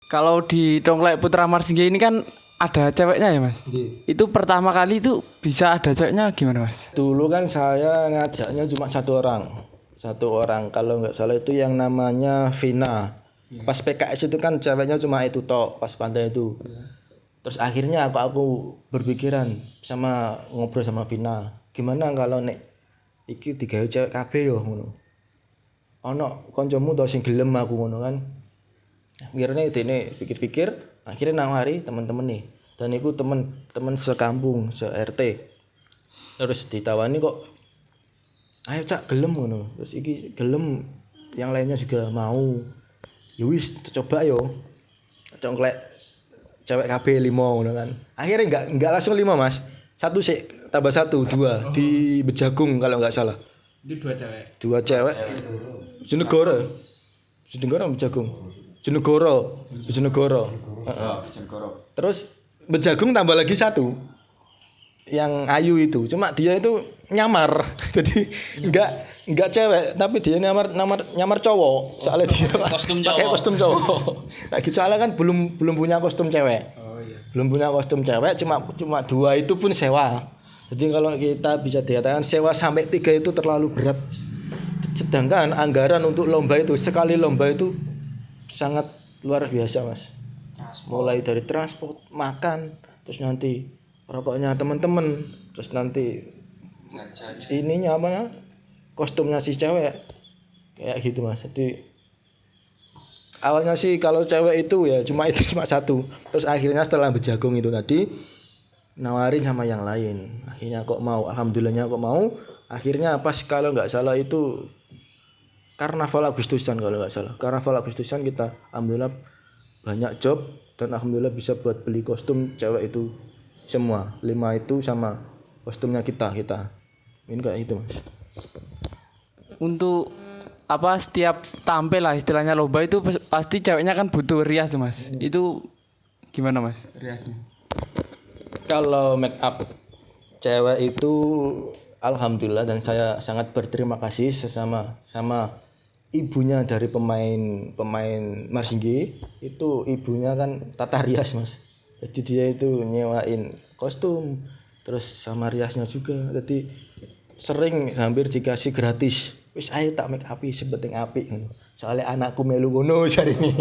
Kalau di Tongklek Putra Marsinggi ini kan ada ceweknya ya Mas? Itu pertama kali itu bisa ada ceweknya gimana Mas? Dulu kan saya ngajaknya cuma satu orang. Satu orang kalau nggak salah itu yang namanya Vina. Pas PKS itu kan ceweknya cuma itu tok pas pantai itu. Terus akhirnya aku berpikiran sama ngobrol sama Vina. Gimana kalau nek iki digawe cewek kabeh yo ngono. Ono kancamu to sing gelem aku ngono kan. Akhirnya dene pikir-pikir, akhirnya nawari teman-teman nih. Dan itu teman-teman sekampung, se-RT. Terus ditawani kok ayo cak gelem ngono. Terus iki gelem, yang lainnya juga mau. Ya wis coba yo. Congklek cewek KB 5 ngono kan. Akhirnya enggak langsung 5 Mas. Satu sih tambah satu 2 di Bejagung kalau enggak salah. Itu dua cewek. Dua cewek. Jenegoro. Jenegoro Bejagung. Jenegoro. Heeh. Terus Bejagung tambah lagi satu. Yang Ayu itu. Cuma dia itu nyamar. Jadi enggak cewek, tapi dia nyamar cowok. Soalnya dia pakai kostum cowok. Nah, gitu soalnya kan belum punya kostum cewek. Oh iya. Belum punya kostum cewek, cuma 2 itu pun sewa. Jadi kalau kita bisa dikatakan sewa sampai 3 itu terlalu berat. Sedangkan anggaran untuk lomba itu sekali lomba itu sangat luar biasa Mas. Mulai dari transport, makan, terus nanti rokoknya teman-teman, terus nanti ininya apa kostumnya si cewek kayak gitu Mas. Jadi awalnya sih kalau cewek itu ya cuma satu. Terus akhirnya setelah Bejagung itu tadi nawarin sama yang lain. Akhirnya kok mau, alhamdulillahnya kok mau. Akhirnya pas kalau nggak salah itu Karnaval Agustusan kalau nggak salah. Karnaval Agustusan kita alhamdulillah banyak job dan alhamdulillah bisa buat beli kostum cewek itu semua 5 itu sama kostumnya kita ini kayak itu Mas. Untuk apa setiap tampil lah istilahnya lomba itu pasti ceweknya kan butuh rias Mas. Itu gimana Mas riasnya? Kalau make up cewek itu alhamdulillah dan saya sangat berterima kasih sama ibunya dari pemain Marsinggi. Itu ibunya kan tata rias Mas. Jadi dia itu nyewain kostum terus sama riasnya juga. Jadi sering hampir dikasih gratis. Wis ayo tak make up sepenting apik ngono. Soalnya anakku melu ngono jarine.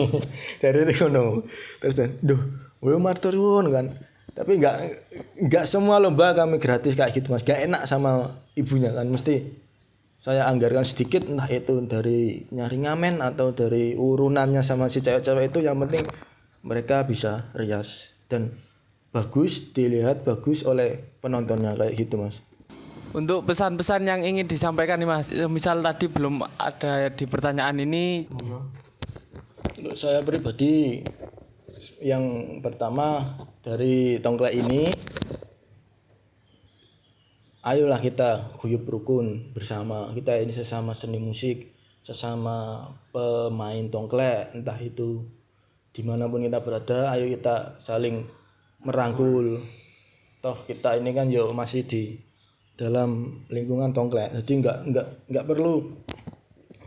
Dari ngono. Terus duh, we matur nuwun kan. Tapi enggak semua lomba kami gratis kayak gitu Mas. Gak enak sama ibunya kan mesti saya anggarkan sedikit entah itu dari nyari ngamen atau dari urunannya sama si cewek-cewek itu yang penting mereka bisa rias dan bagus dilihat bagus oleh penontonnya kayak gitu Mas. Untuk pesan-pesan yang ingin disampaikan nih Mas, misal tadi belum ada di pertanyaan ini. Untuk saya pribadi yang pertama dari Tongklek ini ayolah kita guyub rukun bersama. Kita ini sesama seni musik, sesama pemain tongklek, entah itu dimanapun kita berada, ayo kita saling merangkul. Toh kita ini kan yo masih di dalam lingkungan tongklek, jadi nggak perlu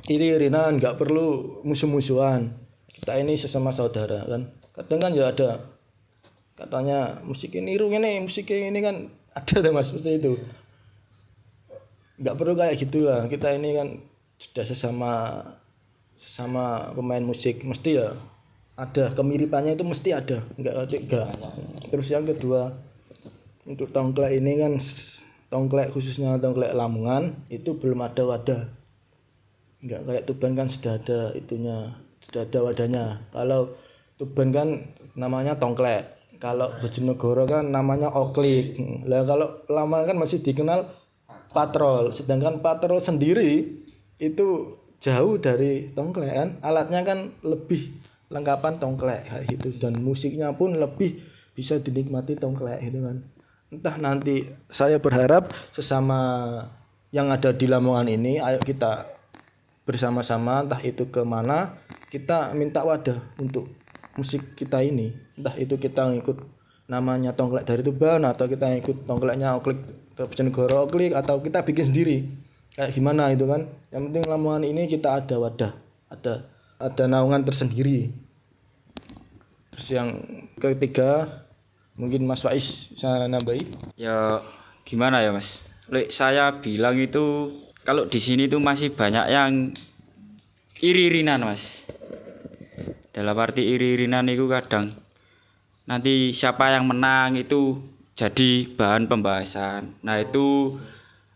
iri-irinan, nggak perlu musuh-musuhan. Kita ini sesama saudara kan. Kadang kan ya ada katanya musik ini niru ini, musik ini kan ada deh Mas seperti itu. Nggak perlu kayak gitulah, kita ini kan sudah sesama pemain musik, mesti ya ada kemiripannya itu mesti ada, enggak. Terus yang kedua untuk tongklek ini kan tongklek khususnya tongklek Lamongan itu belum ada wadah, enggak kayak Tuban kan sudah ada wadahnya. Kalau Tuban kan namanya tongklek, kalau Bojonegoro kan namanya oklik. Lah kalau Lamongan kan masih dikenal patrol, sedangkan patrol sendiri itu jauh dari tongklek kan, alatnya kan lebih lengkapan tongklek kayak gitu dan musiknya pun lebih bisa dinikmati tongklek gitu kan. Entah nanti saya berharap sesama yang ada di Lamongan ini ayo kita bersama-sama entah itu ke mana kita minta wadah untuk musik kita ini, entah itu kita ngikut namanya tongklek dari Tuban atau kita ngikut tongkleknya oklik Bojonegoro oklik atau kita bikin sendiri kayak gimana itu kan. Yang penting Lamongan ini kita ada wadah, ada naungan tersendiri. Terus yang ketiga mungkin Mas Faiz bisa nambahi. Ya gimana ya Mas? Lek saya bilang itu kalau di sini tuh masih banyak yang iri-irinan Mas. Dalam arti iri-irinan itu kadang nanti siapa yang menang itu jadi bahan pembahasan. Nah itu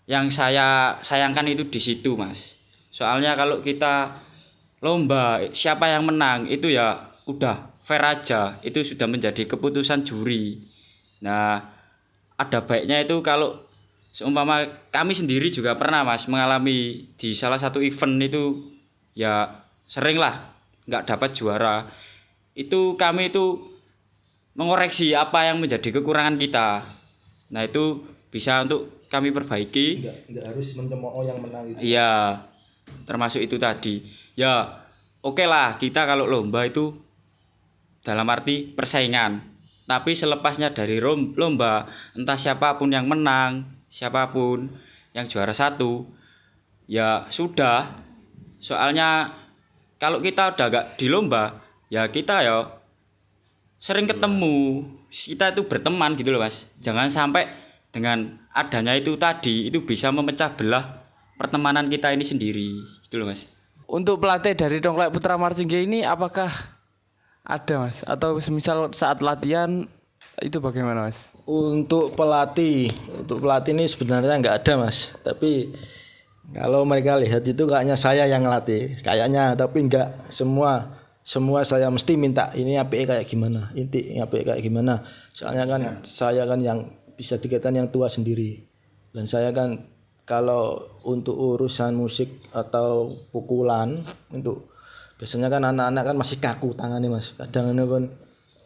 yang saya sayangkan itu di situ Mas. Soalnya kalau kita lomba siapa yang menang itu ya udah fair aja, itu sudah menjadi keputusan juri. Nah, ada baiknya itu kalau seumpama kami sendiri juga pernah Mas mengalami di salah satu event itu ya sering lah nggak dapat juara. Itu kami itu mengoreksi apa yang menjadi kekurangan kita. Nah, itu bisa untuk kami perbaiki. Enggak harus mencemooh yang menang itu. Iya, termasuk itu tadi. Ya, oke lah kita kalau lomba itu dalam arti persaingan. Tapi selepasnya dari lomba, entah siapapun yang menang, siapapun yang juara satu, ya sudah. Soalnya kalau kita udah gak di lomba, ya kita ya sering ketemu, kita itu berteman gitu loh Mas. Jangan sampai dengan adanya itu tadi itu bisa memecah belah pertemanan kita ini sendiri gitu loh Mas. Untuk pelatih dari Tongklek Putra Marching Band ini apakah ada Mas? Atau semisal saat latihan itu bagaimana Mas? Untuk pelatih ini sebenarnya nggak ada Mas. Tapi kalau mereka lihat itu kayaknya saya yang ngelatih, kayaknya. Tapi nggak semua saya mesti minta ini APE kayak gimana, inti APE kayak gimana. Soalnya kan saya kan yang bisa dikatakan yang tua sendiri. Dan saya kan kalau untuk urusan musik atau pukulan untuk biasanya kan anak-anak kan masih kaku tangannya Mas. Kadang ini kan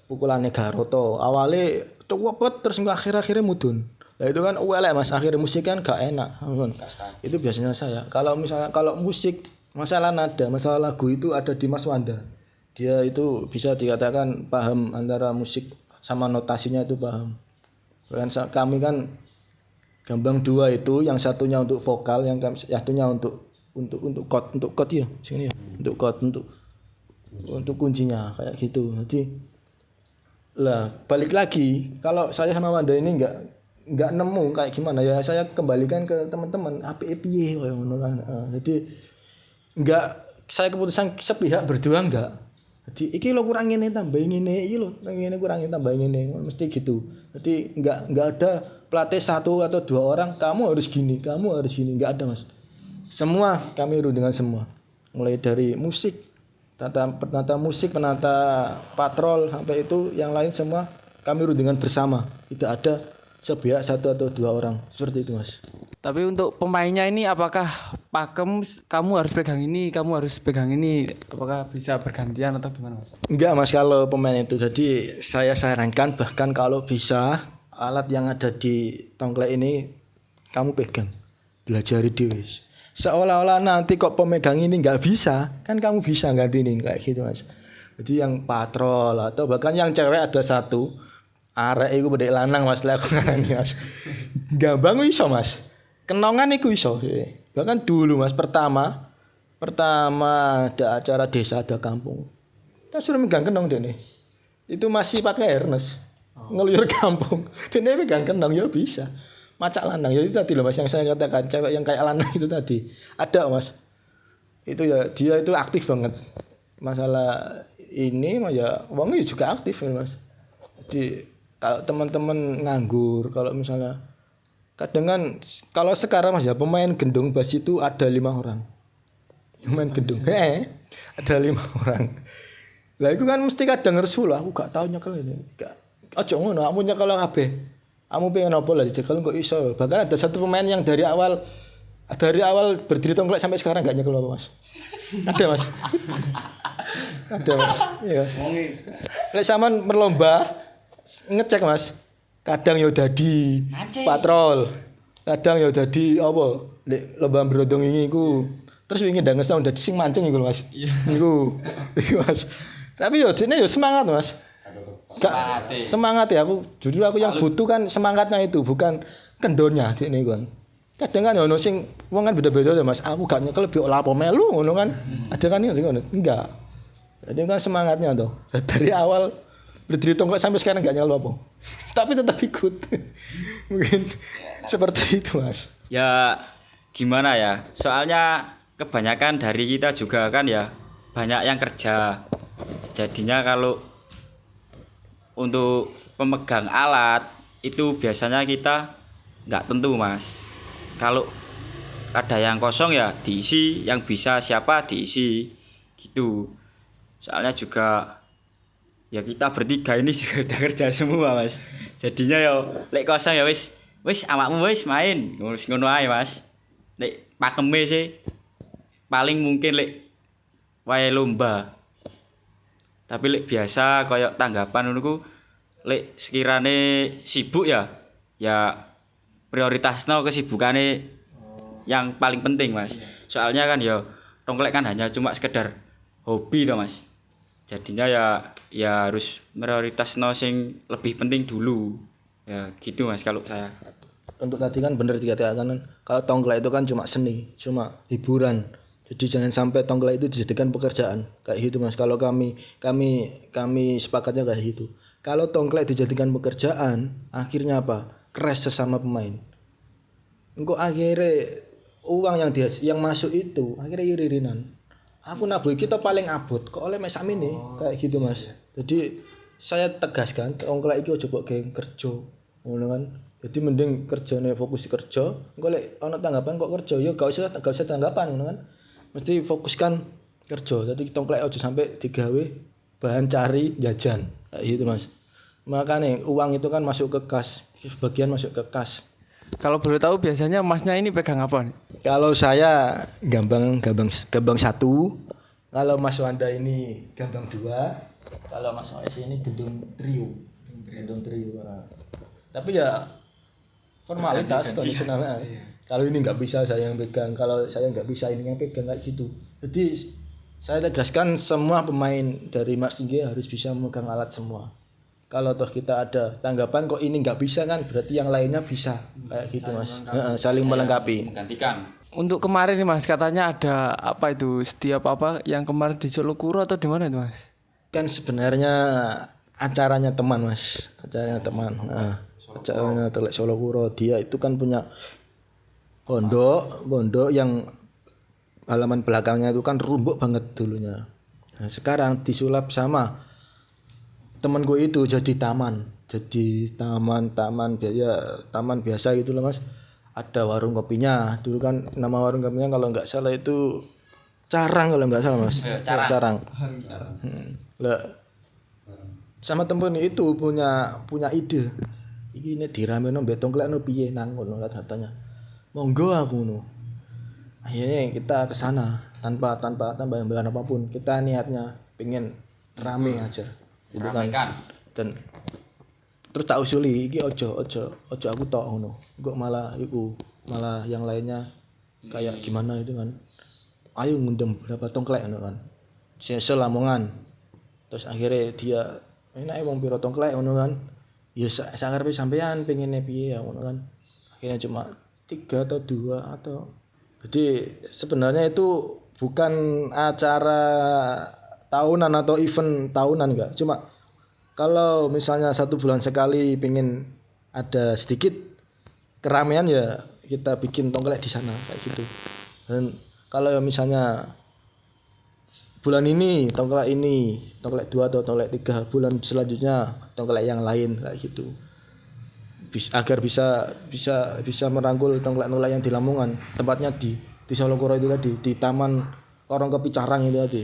pukulannya garoto. Awalnya cepet terus akhir-akhirnya mudun. Nah itu kan elek Mas, akhirnya musik kan gak enak. Itu biasanya saya. Kalau misalnya kalau musik masalah nada, masalah lagu itu ada di Mas Wanda. Dia itu bisa dikatakan paham antara musik sama notasinya itu paham. Kan kami kan gambang dua itu, yang satunya untuk vokal, yang satunya untuk chord ya, sini ya. Untuk chord untuk kuncinya kayak gitu. Jadi lah balik lagi kalau saya sama Wanda ini enggak nemu kayak gimana ya, saya kembalikan ke teman-teman APE piye koyo ngono kan. Jadi enggak saya keputusan sepihak berdua enggak. Jadi iki lo kurang ini tambahin ini, iki lo ini kurangin tambahin ini, mesti gitu. Jadi enggak ada pelatih satu atau dua orang kamu harus gini, enggak ada Mas. Semua kami urut dengan semua. Mulai dari musik, penata musik, penata patrol sampai itu yang lain semua kami urut dengan bersama. Tidak ada sepihak satu atau dua orang seperti itu Mas. Tapi untuk pemainnya ini apakah pakem kamu harus pegang ini, kamu harus pegang ini, apakah bisa bergantian atau gimana Mas? Enggak Mas kalau pemain itu. Jadi saya sarankan bahkan kalau bisa alat yang ada di tongklek ini kamu pegang. Belajari dhewe. Seolah-olah nanti kok pemegang ini enggak bisa, kan kamu bisa gantiin kayak gitu Mas. Jadi yang patrol atau bahkan yang cewek ada satu arek iku bedek lanang Mas lek aku ngani Mas. Gambang iso Mas. Kenongan iku iso. Bahkan dulu Mas pertama ada acara desa ada kampung. Kita suruh megang kenong dene. Itu masih pakai harness. Ngeluyur kampung. Dene megang kenong ya bisa. Macak lanang ya itu tadi loh Mas yang saya katakan cewek yang kayak lanang itu tadi. Ada Mas. Itu ya dia itu aktif banget. Masalah ini ya wongnya juga aktif ya Mas. Jadi kalau teman-teman nganggur, kalau misalnya kadang kan kalau sekarang Mas ya pemain gendong bass itu ada 5 orang. Pemain gendong. Ada 5 orang. Lah itu kan mesti kadang resu lah, aku gak tau nyekel ini. Aja ngono, kamu nyekel kabeh. Kamu pengen apa lah dicekel kok iso. Bahkan ada satu pemain yang dari awal berdiri tongklek sampai sekarang gak nyekel apa Mas. Ada Mas. Ada Mas. Iya Mas. Lek sampean berlomba ngecek Mas. Kadang yo dadi patrol. Kadang yo dadi apa? Lek lomba berondong ini iku. Terus wingi ndang ngesong dadi sing mancing iku Mas. Iku Mas. Tapi yo dene yo semangat Mas. Gak semangat ya aku jujur aku yang butuh kan semangatnya itu bukan kendornya dene kon. Kadang kan ono sing wong kan beda-beda ya Mas. Aku gak nyekel biok lapo melu ngono kan. Ada kan yang sing ngono. Enggak. Jadi kan semangatnya tuh. Dari awal berdiri tongklek sampai sekarang nggak nyalo apa. Tapi tetap ikut. Mungkin seperti itu Mas. Ya gimana ya? Soalnya kebanyakan dari kita juga kan ya banyak yang kerja. Jadinya kalau untuk pemegang alat itu biasanya kita nggak tentu Mas. Kalau ada yang kosong ya diisi, yang bisa siapa diisi gitu. Soalnya juga ya kita bertiga ini juga udah kerja semua Mas. Jadinya ya lek kosong ya wis awakmu wis main ngono ae Mas. Lek pakeme sih paling mungkin lek wae lomba. Tapi lek biasa koyo tanggapan ngono ku lek sekirane sibuk ya prioritasno kesibukane yang paling penting Mas. Soalnya kan ya tongklek kan hanya cuma sekedar hobi toh Mas. Jadinya ya harus prioritasno sing lebih penting dulu. Ya gitu Mas kalau saya. Untuk tadi kan bener dikatakan kalau tongklek itu kan cuma seni, cuma hiburan. Jadi jangan sampai tongklek itu dijadikan pekerjaan kayak gitu Mas. Kalau kami sepakatnya kayak gitu. Kalau tongklek dijadikan pekerjaan, akhirnya apa? Crash sesama pemain. Engko akhirnya uang yang masuk itu akhirnya iri-irinan. Aku nabuh kita paling abot kok oleh mek sakmene kayak gitu Mas. Jadi saya tegaskan tongklek iki aja kok geng kerja. Ngono kan. Jadi mending kerjane fokus kerja. Engko lek ana tanggapan kok kerja ya gak usah tanggapan ngono kan. Mesti fokuskan kerja. Jadi tongklek aja sampai digawe bahan cari jajan kayak gitu Mas. Makanya uang itu kan masuk ke kas, sebagian masuk ke kas. Kalau boleh tahu biasanya Masnya ini pegang apa nih? Kalau saya gambang 1, kalau Mas Wanda ini gambang 2, kalau Mas OS ini gendung trio. Nah. Tapi ya formalitas kondisional. Kalau ini nggak bisa saya yang pegang, kalau saya nggak bisa ini yang pegang kayak gitu. Jadi saya tegaskan semua pemain dari Marsingge harus bisa memegang alat semua. Kalau toh kita ada tanggapan kok ini nggak bisa kan berarti yang lainnya bisa kayak gitu Mas. Saling melengkapi. Menggantikan. Untuk kemarin nih Mas, katanya ada apa itu setiap apa yang kemarin di Jolokuro atau di mana itu Mas? Kan sebenarnya acaranya teman Mas, acaranya teman. Acaranya Telek Solokuro, dia itu kan punya pondok yang halaman belakangnya itu kan rumbuk banget dulunya. Nah, sekarang disulap sama teman gue itu jadi taman biasa gitu loh Mas. Ada warung kopinya dulu kan, nama warung kopinya kalau nggak salah itu Carang kalau nggak salah Mas. Carang. Lah sama temen itu punya ide ini dirameno mbek tongklekno piye nang ngono katanya. Monggo aku ngono. Akhirnya kita ke sana tanpa imbalan apapun. Kita niatnya pengen rame aja. Gitu kan. Dan terus tak usuli iki ojo aku tok ngono. Kok malah yang lainnya kayak gimana itu kan. Ayo ngundang berapa tongklek ngono kan. Sesel Lamongan. Terus akhirnya dia enak wong piro tongklek ngono kan. Ya sangarepe sampean pengene piye ya ngono kan. Akhirnya cuma 3 atau 2 atau jadi sebenarnya itu bukan acara tahunan atau event tahunan enggak. Cuma kalau misalnya 1 bulan sekali pengen ada sedikit keramaian ya kita bikin tongklek di sana kayak gitu. Dan kalau misalnya bulan ini tongklek 2 atau tongklek 3, bulan selanjutnya tongklek yang lain kayak gitu. Agar bisa merangkul tongklek-tongklek yang di Lamongan, tempatnya di Solokuro itu tadi, di Taman Warung Kopi Carang itu tadi.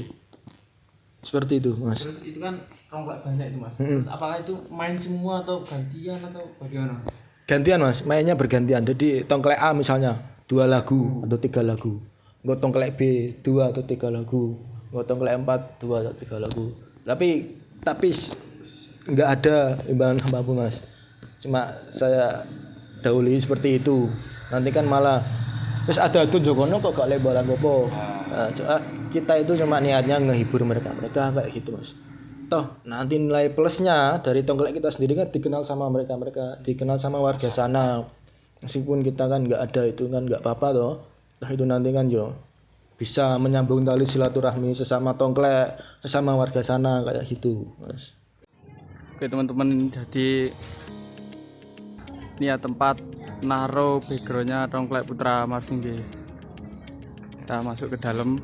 Seperti itu Mas. Terus itu kan tongklek banyak itu Mas. Terus apakah itu main semua atau gantian atau bagaimana? Gantian Mas, mainnya bergantian. Jadi tongklek A misalnya 2 lagu atau 3 lagu. Enggak tongklek B 2 atau 3 lagu. Enggak tongklek 4 2 atau 3 lagu. Tapi enggak ada imbalan apapun Mas. Cuma saya dahului seperti itu. Nanti kan malah terus ada tunjukono kok gak lebaran popo. Nah, kita itu cuma niatnya ngehibur mereka kayak gitu Mas. Toh nanti nilai plusnya dari tongklek kita sendiri kan dikenal sama mereka dikenal sama warga sana. Meskipun kita kan nggak ada itu kan nggak apa-apa toh. Nah itu nanti kan yo bisa menyambung tali silaturahmi sesama tongklek, sesama warga sana kayak gitu Mas. Oke teman-teman, jadi ini ya tempat naro backgroundnya Tongklek Putra Marsinggi. Kita masuk ke dalam.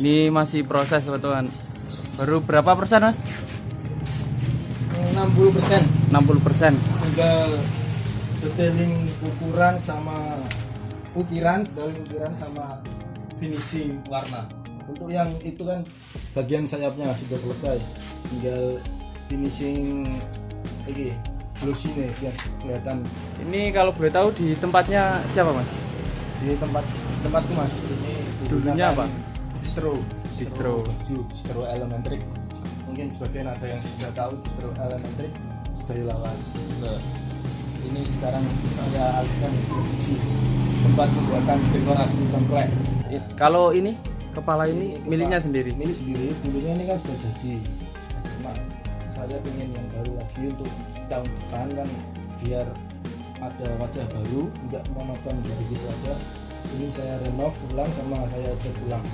Ini masih proses teman-teman. Baru berapa persen mas? 60%. 60%. Tinggal detailing ukuran sama ukiran sama finishing warna. Untuk yang itu kan bagian sayapnya sudah selesai, tinggal finishing ini glossy-nya biar kelihatan. Ini kalau boleh tahu di tempatnya siapa mas? Di tempatku mas, ini Dulunya apa? distro Elementrik. Mungkin sebagian ada yang sudah tahu distro Elementrik dari lawas. Ini sekarang saya alihkan produksi tempat pembuatan dekorasi tongklek. Kalau ini kepala ini miliknya sendiri. Milik sendiri, dulunya ini kan sudah jadi. Cuma saya ingin yang baru lagi untuk tahun depan kan, biar ada wajah baru, tidak monoton begitu aja. Ini saya renov ulang sama saya cat ulang.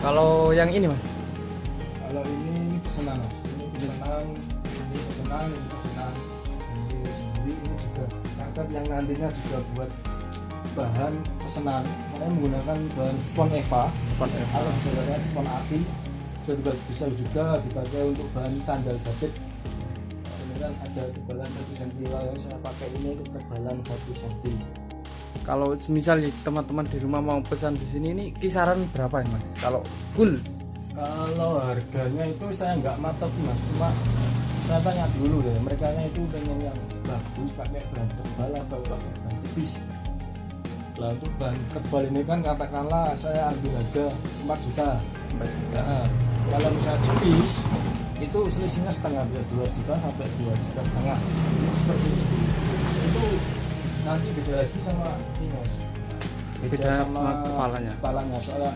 Kalau yang ini mas? Kalau ini pesanan mas, ini pesanan, ini pesanan, ini sendiri, ini juga karpet yang nantinya juga buat bahan pesanan. Saya menggunakan bahan spon Eva, kalau misalnya spon api, juga bisa juga dipakai untuk bahan sandal batik. Ini kan ada tebalan 1 cm, yang saya pakai ini ketebalan 1 cm. Kalau misal teman-teman di rumah mau pesan di sini, ini kisaran berapa ya mas? Kalau full? Kalau harganya itu saya nggak matok mas, cuma saya tanya dulu deh, mereka itu pengen yang bagus pakai bahan tebal atau pakai bahan tipis. Lah untuk bahan tebal ini kan katakanlah saya ambil harga 4 juta. Nah, kalau misalnya tipis itu selisihnya setengah, 2 juta sampai 2 juta setengah. Seperti itu nanti beda lagi sama ini mas. Beda sama kepalanya. Soalnya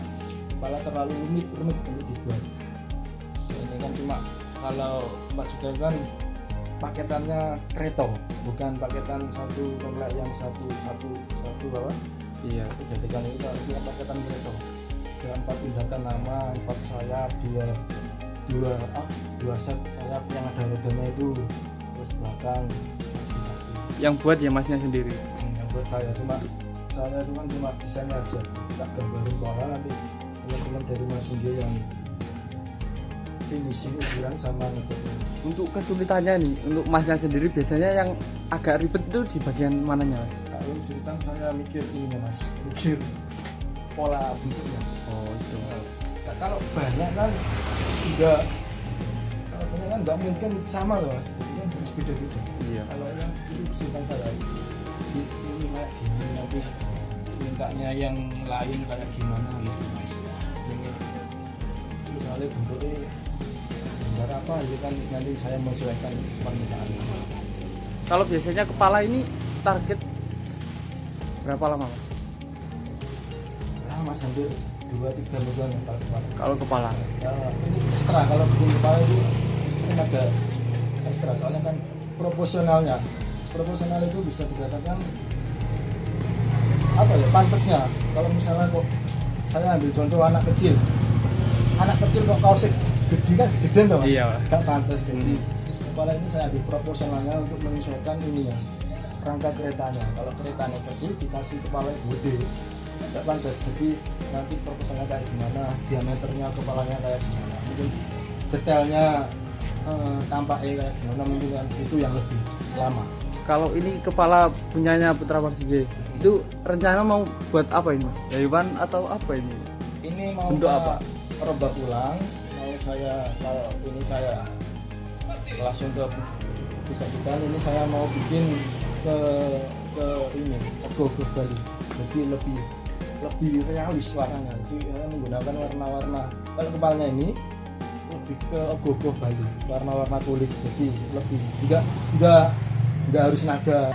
kepala terlalu rumit untuk dibuat. Ini kan cuma kalau 4 juta kan paketannya kreto, bukan paketan satu tongklek yang satu apa? Iya. Jadi kan itu artinya paketan kreto. Ada 4 tindakan nama, 4 sayap, dua set sayap yang ada rodanya itu, terus belakang satu. Yang buat ya masnya sendiri. Yang buat saya itu kan cuma desainnya aja, tak gambarin ke orang, nanti teman-teman dari Mas Sunggi yang finishing ukuran sama ngecat. Untuk kesulitannya nih, untuk masnya sendiri biasanya yang agak ribet itu di bagian mananya mas? Kalau kesulitan saya mikir ininya mas, mikir pola bentuknya. Oh itu. Kalau banyak kan tidak, kalau banyak kan nggak mungkin sama loh mas, itu kan harus beda-beda. Iya. Kalau yang itu kesulitan saya, ini kayak gini, nanti mintanya yang lain kayak gimana gitu mas. Ini misalnya bentuknya gambar apa itu kan nanti saya menyesuaikan permintaan. Kalau biasanya kepala ini target berapa lama mas? Mas hampir 2-3 bulan ya Kalau kepala? Ya, ini ekstra, kalau bikin kepala itu mungkin ada ekstra, soalnya kan proporsional itu bisa dikatakan apa ya, pantasnya. Kalau misalnya kok saya ambil contoh anak kecil kok kaosnya gede kan, gede nggak mas? Iya. Gak pantas. Jadi kepala ini saya ambil proporsionalnya untuk menyesuaikan ini ya, rangka keretanya. Kalau keretanya kecil dikasih kepala gede, nggak pantas. Jadi nanti proporsionalnya kayak gimana, diameternya kepalanya kayak gimana, mungkin detailnya tampaknya kayak gimana, mungkin kan itu yang lebih lama. Kalau ini kepala punyanya Putra Marsinggi, itu rencana mau buat apa ini mas? Hewan atau apa ini? Ini mau bentuk apa? Robak ulang, mau saya, kalau ini saya langsung ke dikasihkan, ini saya mau bikin ke ini ogoh-ogoh Bali, jadi lebih realis warnanya. Jadi saya menggunakan warna-warna, kalau kepalanya ini lebih ke ogoh-ogoh Bali, warna-warna kulit, jadi lebih enggak harus naga.